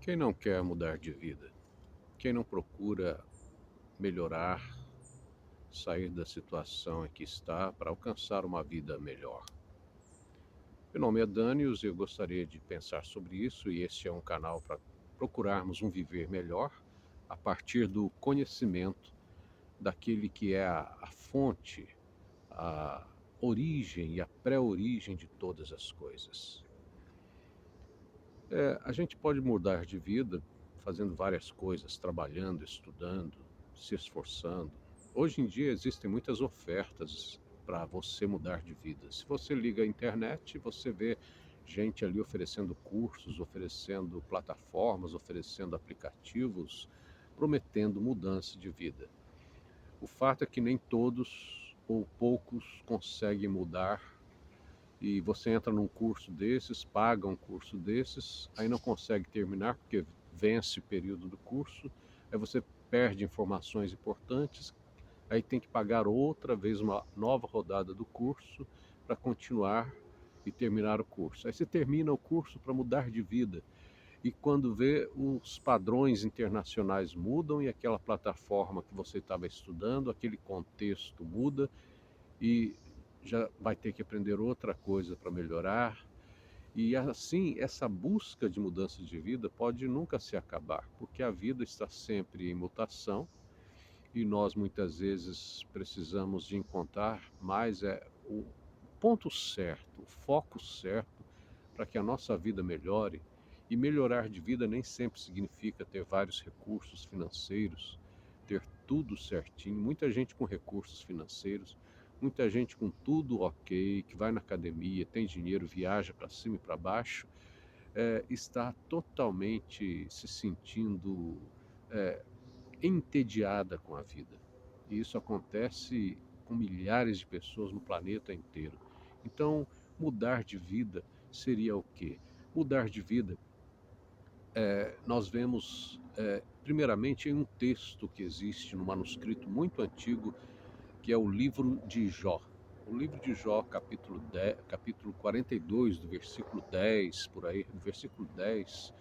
Quem não quer mudar de vida? Quem não procura melhorar, sair da situação em que está para alcançar uma vida melhor? Meu nome é Daniels e eu gostaria de pensar sobre isso, e este é um canal para procurarmos um viver melhor a partir do conhecimento daquele que é a fonte, a origem e a pré-origem de todas as coisas. A gente pode mudar de vida fazendo várias coisas, trabalhando, estudando, se esforçando. Hoje em dia existem muitas ofertas para você mudar de vida. Se você liga à internet, você vê gente ali oferecendo cursos, oferecendo plataformas, oferecendo aplicativos, prometendo mudança de vida. O fato é que nem todos ou poucos conseguem mudar, e você entra num curso desses, paga um curso desses, aí não consegue terminar porque vence o período do curso, aí você perde informações importantes, aí tem que pagar outra vez uma nova rodada do curso para continuar e terminar o curso. Aí você termina o curso para mudar de vida, e quando vê, os padrões internacionais mudam e aquela plataforma que você estava estudando, aquele contexto muda, e já vai ter que aprender outra coisa para melhorar. E assim, essa busca de mudança de vida pode nunca se acabar, porque a vida está sempre em mutação e nós muitas vezes precisamos de encontrar mais o ponto certo, o foco certo para que a nossa vida melhore. E melhorar de vida nem sempre significa ter vários recursos financeiros, ter tudo certinho. Muita gente com recursos financeiros, muita gente com tudo ok, que vai na academia, tem dinheiro, viaja para cima e para baixo, está totalmente se sentindo é, entediada com a vida. E isso acontece com milhares de pessoas no planeta inteiro. Então, mudar de vida seria o quê? Mudar de vida, nós vemos, primeiramente, em um texto que existe no manuscrito muito antigo, que é o livro de Jó. O livro de Jó, capítulo 10, capítulo 42, do versículo 10, por aí, do versículo 10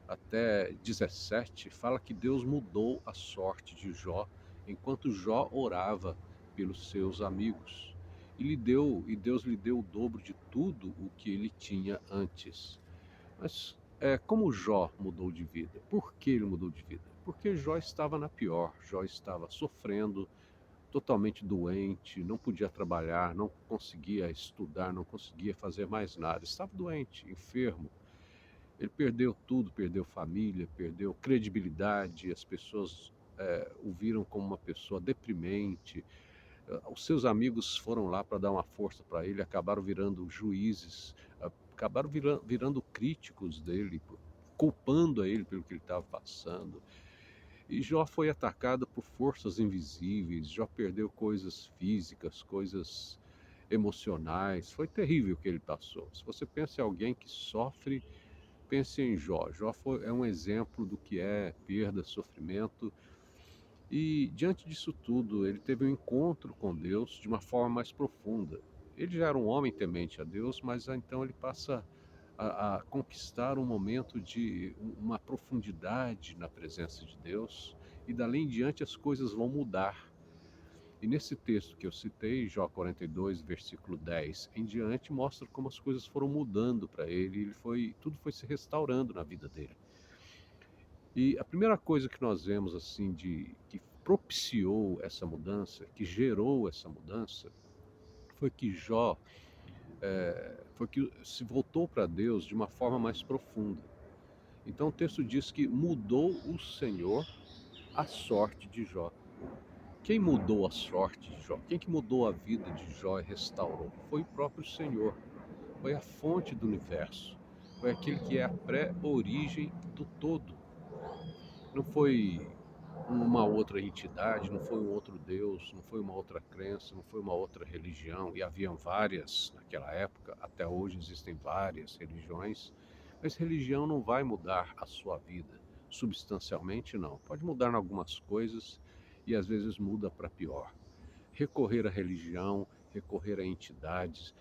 até 17, fala que Deus mudou a sorte de Jó enquanto Jó orava pelos seus amigos. E Deus lhe deu o dobro de tudo o que ele tinha antes. Mas como Jó mudou de vida? Por que ele mudou de vida? Porque Jó estava na pior, Jó estava sofrendo, totalmente doente, não podia trabalhar, não conseguia estudar, não conseguia fazer mais nada, estava doente, enfermo. Ele perdeu tudo, perdeu família, perdeu credibilidade, as pessoas o viram como uma pessoa deprimente. Os seus amigos foram lá para dar uma força para ele, acabaram virando juízes, acabaram virando críticos dele, culpando a ele pelo que ele estava passando. E Jó foi atacado por forças invisíveis, Jó perdeu coisas físicas, coisas emocionais. Foi terrível o que ele passou. Se você pensa em alguém que sofre, pense em Jó. É um exemplo do que é perda, sofrimento. E diante disso tudo, ele teve um encontro com Deus de uma forma mais profunda. Ele já era um homem temente a Deus, mas então ele passa a conquistar um momento de uma profundidade na presença de Deus, e dali em diante as coisas vão mudar. E nesse texto que eu citei, Jó 42, versículo 10 em diante, mostra como as coisas foram mudando para ele, tudo foi se restaurando na vida dele. E a primeira coisa que nós vemos assim de que propiciou essa mudança, que gerou essa mudança, foi que Jó foi que se voltou para Deus de uma forma mais profunda. Então o texto diz que mudou o Senhor a sorte de Jó. Quem mudou a sorte de Jó? Quem que mudou a vida de Jó e restaurou? Foi o próprio Senhor. Foi a fonte do universo. Foi aquele que é a pré-origem do todo. Não foi uma outra entidade, não foi um outro Deus, não foi uma outra crença, não foi uma outra religião, e haviam várias naquela época, até hoje existem várias religiões, mas religião não vai mudar a sua vida, substancialmente não. Pode mudar em algumas coisas e às vezes muda para pior. Recorrer à religião, recorrer a entidades,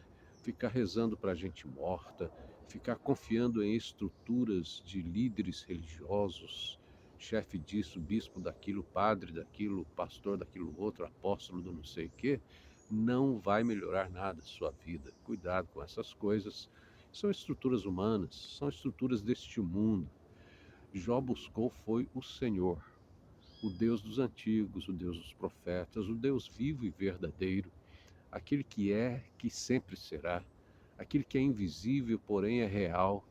ficar rezando para gente morta, ficar confiando em estruturas de líderes religiosos, chefe disso, bispo daquilo, padre daquilo, pastor daquilo outro, apóstolo do não sei o quê, não vai melhorar nada a sua vida. Cuidado com essas coisas. São estruturas humanas, são estruturas deste mundo. Jó buscou foi o Senhor, o Deus dos antigos, o Deus dos profetas, o Deus vivo e verdadeiro, aquele que é, que sempre será, aquele que é invisível, porém é real,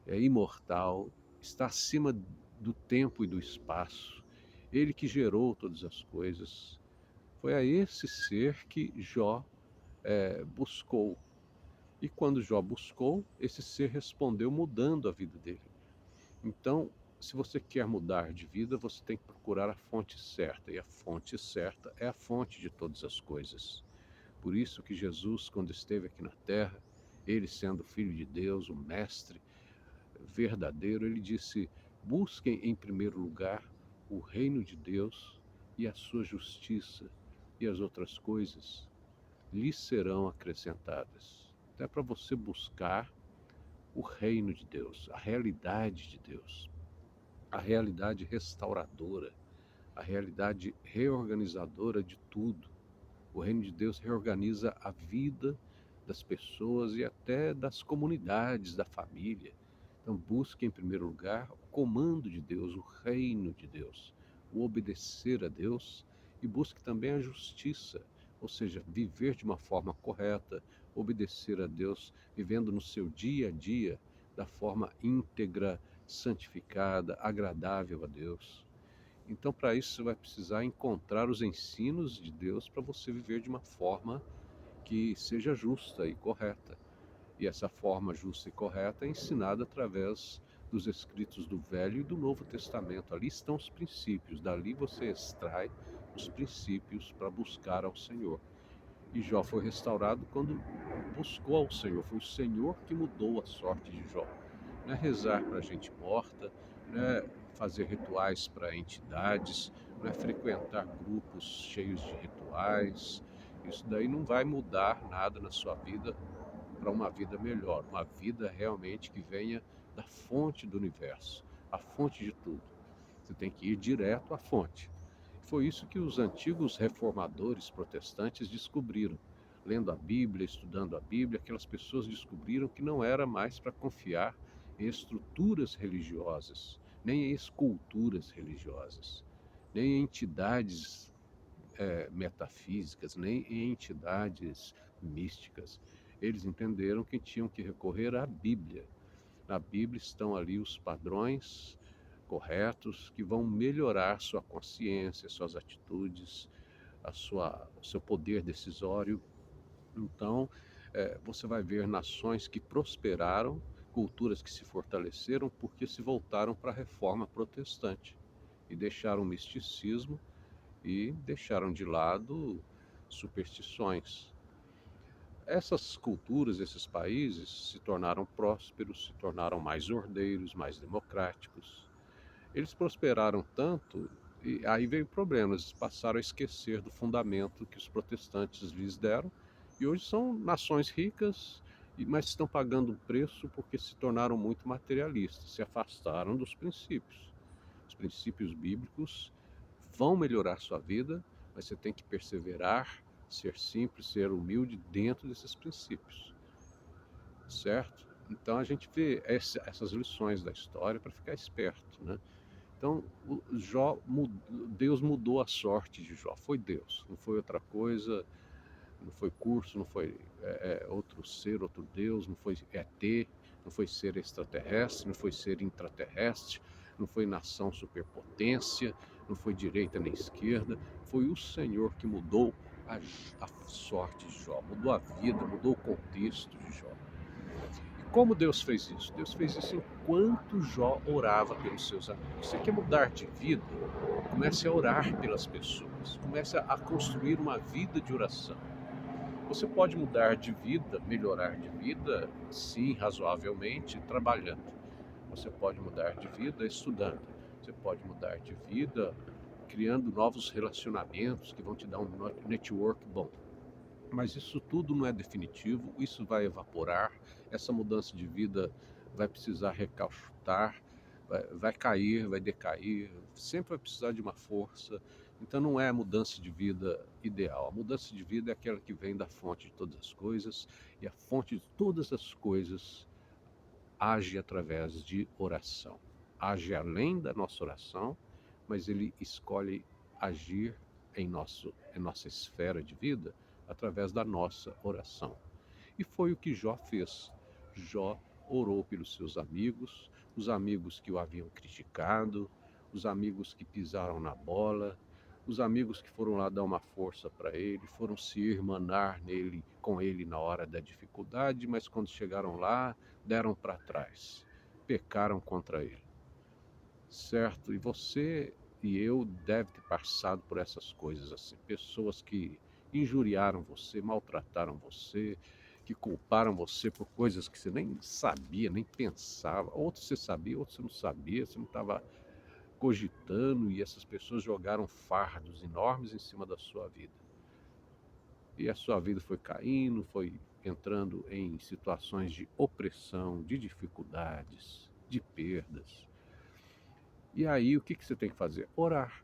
é imortal, está acima do tempo e do espaço, ele que gerou todas as coisas. Foi a esse ser que Jó buscou. E quando Jó buscou, esse ser respondeu mudando a vida dele. Então, se você quer mudar de vida, você tem que procurar a fonte certa. E a fonte certa é a fonte de todas as coisas. Por isso que Jesus, quando esteve aqui na terra, ele sendo filho de Deus, o mestre verdadeiro, ele disse: busquem em primeiro lugar o reino de Deus e a sua justiça, e as outras coisas lhes serão acrescentadas. Então é para você buscar o reino de Deus, a realidade de Deus, a realidade restauradora, a realidade reorganizadora de tudo. O reino de Deus reorganiza a vida das pessoas e até das comunidades, da família. Então busque em primeiro lugar o comando de Deus, o reino de Deus, o obedecer a Deus, e busque também a justiça, ou seja, viver de uma forma correta, obedecer a Deus, vivendo no seu dia a dia da forma íntegra, santificada, agradável a Deus. Então, para isso, você vai precisar encontrar os ensinos de Deus para você viver de uma forma que seja justa e correta. E essa forma justa e correta é ensinada através dos escritos do Velho e do Novo Testamento. Ali estão os princípios, dali você extrai os princípios para buscar ao Senhor. E Jó foi restaurado quando buscou ao Senhor. Foi o Senhor que mudou a sorte de Jó. Não é rezar para gente morta, não é fazer rituais para entidades, não é frequentar grupos cheios de rituais. Isso daí não vai mudar nada na sua vida para uma vida melhor, uma vida realmente que venha da fonte do universo, a fonte de tudo. Você tem que ir direto à fonte. Foi isso que os antigos reformadores protestantes descobriram. Lendo a Bíblia, estudando a Bíblia, aquelas pessoas descobriram que não era mais para confiar em estruturas religiosas, nem em esculturas religiosas, nem em entidades metafísicas, nem em entidades místicas. Eles entenderam que tinham que recorrer à Bíblia. Na Bíblia estão ali os padrões corretos que vão melhorar sua consciência, suas atitudes, o seu poder decisório. Então, você vai ver nações que prosperaram, culturas que se fortaleceram porque se voltaram para a reforma protestante e deixaram o misticismo e deixaram de lado superstições. Essas culturas, esses países se tornaram prósperos, se tornaram mais ordeiros, mais democráticos. Eles prosperaram tanto e aí veio problemas, eles passaram a esquecer do fundamento que os protestantes lhes deram e hoje são nações ricas, mas estão pagando um preço porque se tornaram muito materialistas, se afastaram dos princípios. Os princípios bíblicos vão melhorar sua vida, mas você tem que perseverar, ser simples, ser humilde dentro desses princípios, certo? Então a gente vê essas lições da história para ficar esperto, né? Então, Deus mudou a sorte de Jó. Foi Deus, não foi outra coisa, não foi curso, não foi outro ser, outro Deus, não foi ET, não foi ser extraterrestre, não foi ser intraterrestre, não foi nação superpotência, não foi direita nem esquerda. Foi o Senhor que mudou a sorte de Jó, mudou a vida, mudou o contexto de Jó. Como Deus fez isso? Deus fez isso enquanto Jó orava pelos seus amigos. Você quer mudar de vida? Comece a orar pelas pessoas. Comece a construir uma vida de oração. Você pode mudar de vida, melhorar de vida, sim, razoavelmente, trabalhando. Você pode mudar de vida estudando. Você pode mudar de vida criando novos relacionamentos que vão te dar um network bom. Mas isso tudo não é definitivo, isso vai evaporar, essa mudança de vida vai precisar recauchutar, vai cair, vai decair, sempre vai precisar de uma força. Então não é a mudança de vida ideal. A mudança de vida é aquela que vem da fonte de todas as coisas, e a fonte de todas as coisas age através de oração. Age além da nossa oração, mas ele escolhe agir em nossa esfera de vida através da nossa oração. E foi o que Jó fez. Jó orou pelos seus amigos, os amigos que o haviam criticado, os amigos que pisaram na bola, os amigos que foram lá dar uma força para ele, foram se irmanar nele, com ele na hora da dificuldade, mas quando chegaram lá, deram para trás, pecaram contra ele, certo? E você e eu deve ter passado por essas coisas assim, pessoas que injuriaram você, maltrataram você, que culparam você por coisas que você nem sabia, nem pensava. Outros você sabia, outros você não sabia, você não estava cogitando, e essas pessoas jogaram fardos enormes em cima da sua vida. E a sua vida foi caindo, foi entrando em situações de opressão, de dificuldades, de perdas. E aí o que você tem que fazer? Orar.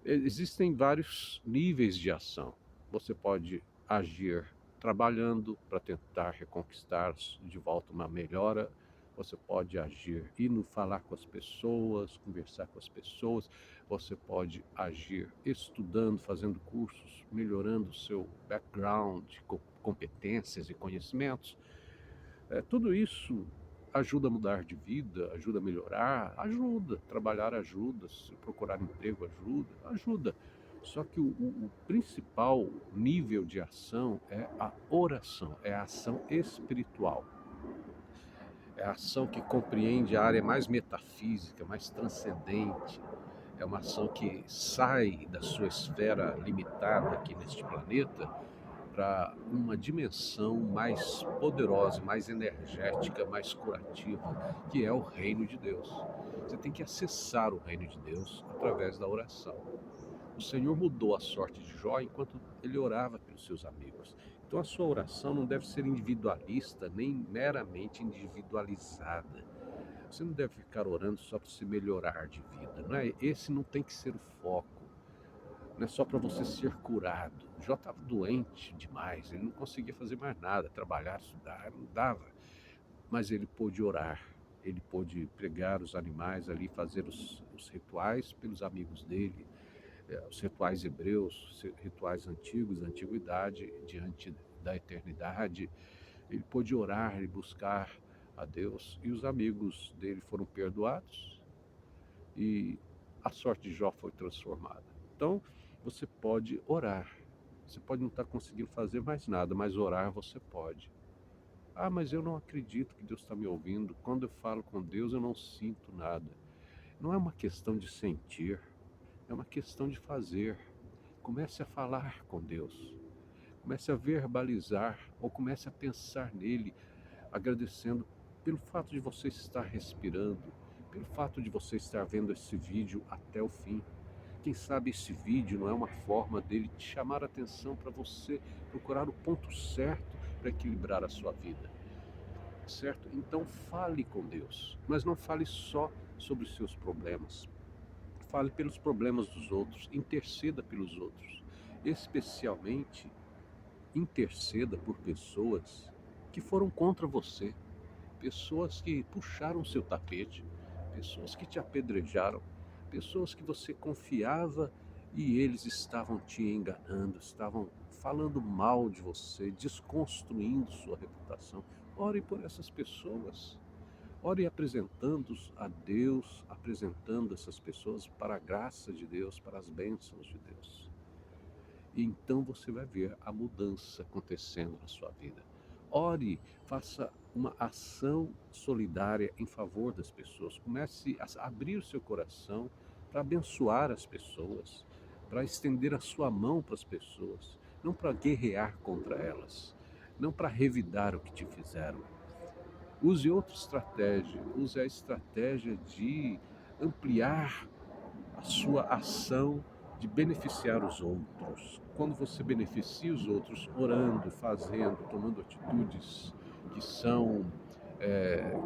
Existem vários níveis de ação. Você pode agir trabalhando para tentar reconquistar de volta uma melhora. Você pode agir indo falar com as pessoas, conversar com as pessoas. Você pode agir estudando, fazendo cursos, melhorando o seu background, competências e conhecimentos. Tudo isso ajuda a mudar de vida, ajuda a melhorar, ajuda. Trabalhar ajuda, se procurar emprego ajuda. Só que o principal nível de ação é a oração, é a ação espiritual. É a ação que compreende a área mais metafísica, mais transcendente. É uma ação que sai da sua esfera limitada aqui neste planeta para uma dimensão mais poderosa, mais energética, mais curativa, que é o reino de Deus. Você tem que acessar o reino de Deus através da oração. O Senhor mudou a sorte de Jó enquanto ele orava pelos seus amigos. Então a sua oração não deve ser individualista, nem meramente individualizada. Você não deve ficar orando só para se melhorar de vida, não é? Esse não tem que ser o foco. Não é só para você ser curado. Jó estava doente demais, ele não conseguia fazer mais nada, trabalhar, estudar, não dava. Mas ele pôde orar, ele pôde pregar os animais ali, fazer os rituais pelos amigos dele, os rituais hebreus, os rituais antigos, da antiguidade, diante da eternidade. Ele pôde orar e buscar a Deus, e os amigos dele foram perdoados, e a sorte de Jó foi transformada. Então, você pode orar. Você pode não estar conseguindo fazer mais nada, mas orar você pode. Ah, mas eu não acredito que Deus está me ouvindo. Quando eu falo com Deus, eu não sinto nada. Não é uma questão de sentir, é uma questão de fazer. Comece a falar com Deus. Comece a verbalizar, ou comece a pensar nele, agradecendo pelo fato de você estar respirando, pelo fato de você estar vendo esse vídeo até o fim. Quem sabe esse vídeo não é uma forma dele te chamar a atenção para você procurar o ponto certo para equilibrar a sua vida, certo? Então fale com Deus, mas não fale só sobre os seus problemas. Fale pelos problemas dos outros, interceda pelos outros, especialmente interceda por pessoas que foram contra você, pessoas que puxaram seu tapete, pessoas que te apedrejaram, pessoas que você confiava e eles estavam te enganando, estavam falando mal de você, desconstruindo sua reputação. Ore por essas pessoas. Ore apresentando-os a Deus, apresentando essas pessoas para a graça de Deus, para as bênçãos de Deus. E então você vai ver a mudança acontecendo na sua vida. Ore, faça uma ação solidária em favor das pessoas. Comece a abrir o seu coração para abençoar as pessoas, para estender a sua mão para as pessoas, não para guerrear contra elas, não para revidar o que te fizeram. Use outra estratégia, use a estratégia de ampliar a sua ação de beneficiar os outros. Quando você beneficia os outros orando, fazendo, tomando atitudes que são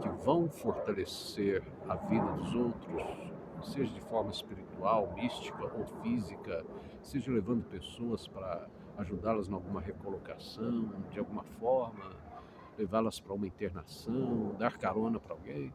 que vão fortalecer a vida dos outros, seja de forma espiritual, mística ou física, seja levando pessoas para ajudá-las em alguma recolocação, de alguma forma, levá-las para uma internação, dar carona para alguém,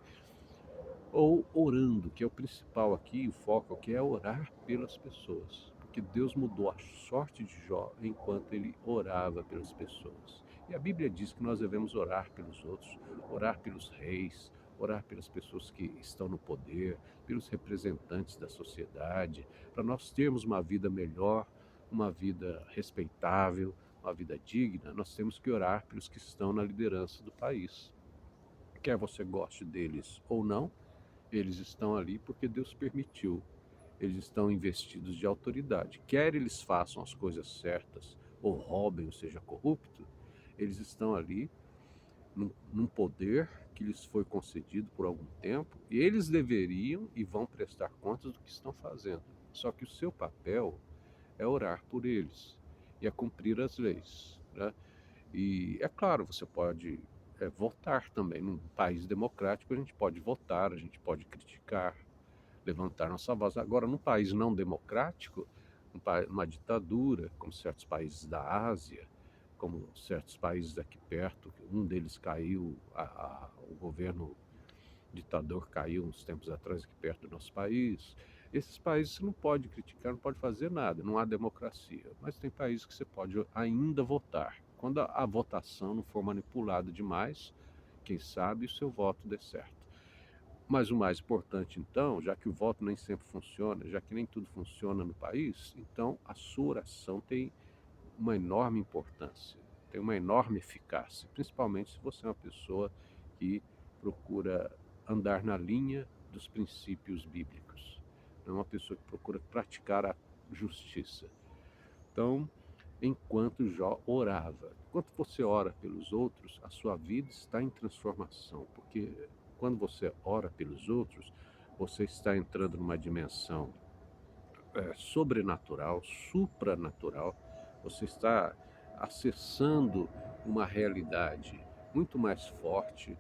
ou orando, que é o principal aqui, o foco aqui é orar pelas pessoas, porque Deus mudou a sorte de Jó enquanto ele orava pelas pessoas. E a Bíblia diz que nós devemos orar pelos outros, orar pelos reis, orar pelas pessoas que estão no poder, pelos representantes da sociedade, para nós termos uma vida melhor, uma vida respeitável, uma vida digna. Nós temos que orar pelos que estão na liderança do país. Quer você goste deles ou não, eles estão ali porque Deus permitiu. Eles estão investidos de autoridade. Quer eles façam as coisas certas, ou roubem, ou seja corrupto, eles estão ali num poder que lhes foi concedido por algum tempo, e eles deveriam e vão prestar contas do que estão fazendo. Só que o seu papel é orar por eles e é cumprir as leis, né? E é claro, você pode votar também. Num país democrático, a gente pode votar, a gente pode criticar, levantar nossa voz. Agora, num país não democrático, numa ditadura, como certos países da Ásia, como certos países aqui perto, um deles caiu, o governo ditador caiu uns tempos atrás aqui perto do nosso país. Esses países você não pode criticar, não pode fazer nada, não há democracia. Mas tem países que você pode ainda votar. Quando a votação não for manipulada demais, quem sabe o seu voto dê certo. Mas o mais importante, então, já que o voto nem sempre funciona, já que nem tudo funciona no país, então a sua oração tem uma enorme importância, tem uma enorme eficácia, principalmente se você é uma pessoa que procura andar na linha dos princípios bíblicos, não é uma pessoa que procura praticar a justiça. Então, enquanto Jó orava, enquanto você ora pelos outros, a sua vida está em transformação, porque quando você ora pelos outros, você está entrando numa dimensão sobrenatural, supranatural, você está acessando uma realidade muito mais forte,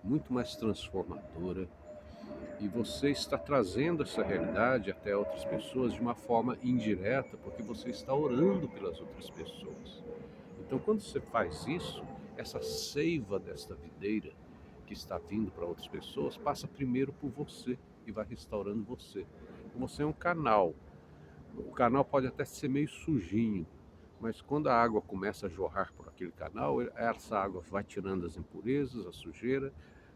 muito mais transformadora, e você está trazendo essa realidade até outras pessoas de uma forma indireta, porque você está orando pelas outras pessoas. Então, quando você faz isso, essa seiva desta videira que está vindo para outras pessoas passa primeiro por você e vai restaurando você. Você é um canal. O canal pode até ser meio sujinho, mas quando a água começa a jorrar por aquele canal, essa água vai tirando as impurezas, a sujeira,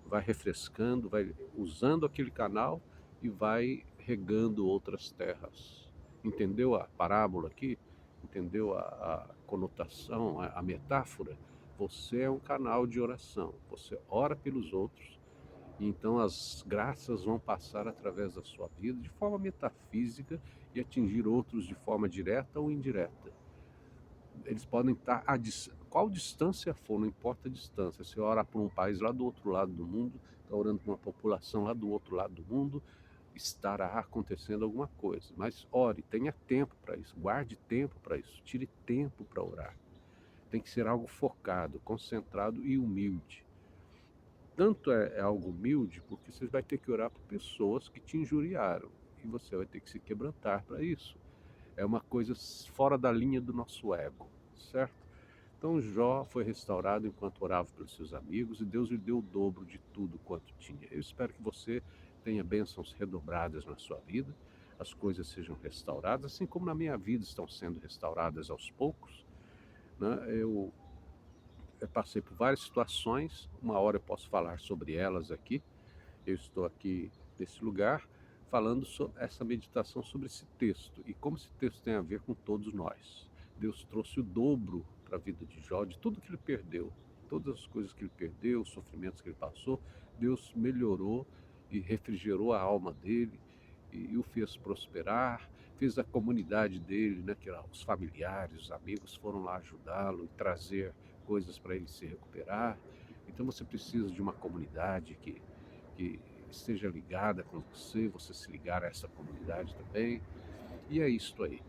vai refrescando, vai usando aquele canal e vai regando outras terras. Entendeu a parábola aqui? Entendeu a conotação, a metáfora? Você é um canal de oração. Você ora pelos outros e então as graças vão passar através da sua vida de forma metafísica e atingir outros de forma direta ou indireta. Eles podem estar qual distância for, não importa a distância. Se ora por um país lá do outro lado do mundo, está orando por uma população lá do outro lado do mundo, estará acontecendo alguma coisa. Mas ore, tenha tempo para isso, guarde tempo para isso, tire tempo para orar. Tem que ser algo focado, concentrado e humilde. Tanto é algo humilde porque você vai ter que orar por pessoas que te injuriaram e você vai ter que se quebrantar para isso. É uma coisa fora da linha do nosso ego, certo? Então Jó foi restaurado enquanto orava pelos seus amigos e Deus lhe deu o dobro de tudo quanto tinha. Eu espero que você tenha bênçãos redobradas na sua vida, as coisas sejam restauradas, assim como na minha vida estão sendo restauradas aos poucos, né? Eu passei por várias situações, uma hora eu posso falar sobre elas aqui. Eu estou aqui nesse lugar falando sobre essa meditação sobre esse texto e como esse texto tem a ver com todos nós. Deus trouxe o dobro para a vida de Jó, de tudo que ele perdeu, todas as coisas que ele perdeu, os sofrimentos que ele passou, Deus melhorou e refrigerou a alma dele e o fez prosperar, fez a comunidade dele, né, que os familiares, os amigos foram lá ajudá-lo e trazer coisas para ele se recuperar. Então você precisa de uma comunidade que esteja ligada com você, você se ligar a essa comunidade também. E é isto aí.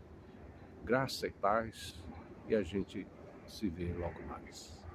Graça e paz, e a gente se vê logo mais.